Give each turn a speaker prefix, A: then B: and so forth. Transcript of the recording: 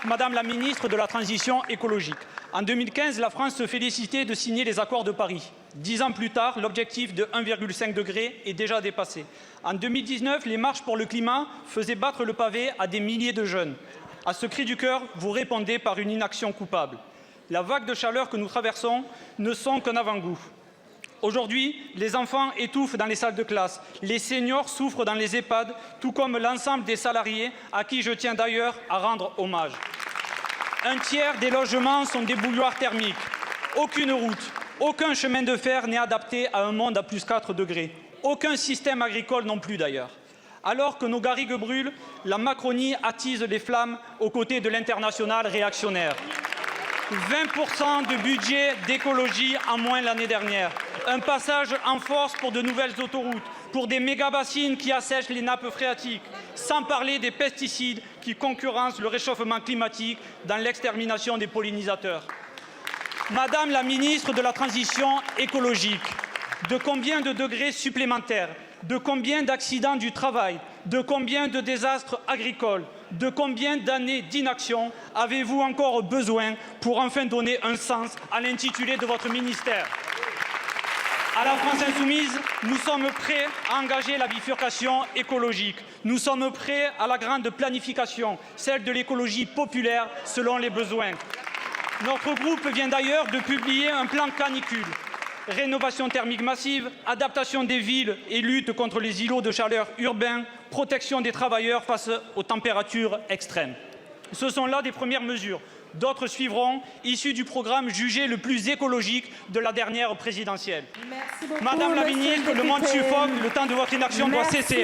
A: Madame la ministre de la Transition écologique. En 2015, la France se félicitait de signer les accords de Paris. 10 ans plus tard, l'objectif de 1,5 degré est déjà dépassé. En 2019, les marches pour le climat faisaient battre le pavé à des milliers de jeunes. À ce cri du cœur, vous répondez par une inaction coupable. La vague de chaleur que nous traversons ne sont qu'un avant-goût. Aujourd'hui, les enfants étouffent dans les salles de classe, les seniors souffrent dans les EHPAD, tout comme l'ensemble des salariés à qui je tiens d'ailleurs à rendre hommage. Un tiers des logements sont des bouilloires thermiques. Aucune route, aucun chemin de fer n'est adapté à un monde à plus 4 degrés. Aucun système agricole non plus d'ailleurs. Alors que nos garrigues brûlent, la Macronie attise les flammes aux côtés de l'international réactionnaire. 20% de budget d'écologie en moins l'année dernière. Un passage en force pour de nouvelles autoroutes, pour des méga-bassines qui assèchent les nappes phréatiques, sans parler des pesticides qui concurrencent le réchauffement climatique dans l'extermination des pollinisateurs. Madame la ministre de la Transition écologique, de combien de degrés supplémentaires, de combien d'accidents du travail, de combien de désastres agricoles, de combien d'années d'inaction avez-vous encore besoin pour enfin donner un sens à l'intitulé de votre ministère? À la France insoumise, nous sommes prêts à engager la bifurcation écologique. Nous sommes prêts à la grande planification, celle de l'écologie populaire selon les besoins. Notre groupe vient d'ailleurs de publier un plan canicule. Rénovation thermique massive, adaptation des villes et lutte contre les îlots de chaleur urbains, protection des travailleurs face aux températures extrêmes. Ce sont là des premières mesures. D'autres suivront, issues du programme jugé le plus écologique de la dernière présidentielle.
B: Merci beaucoup,
A: Madame la ministre, le monde suffoque, le temps de votre inaction doit cesser.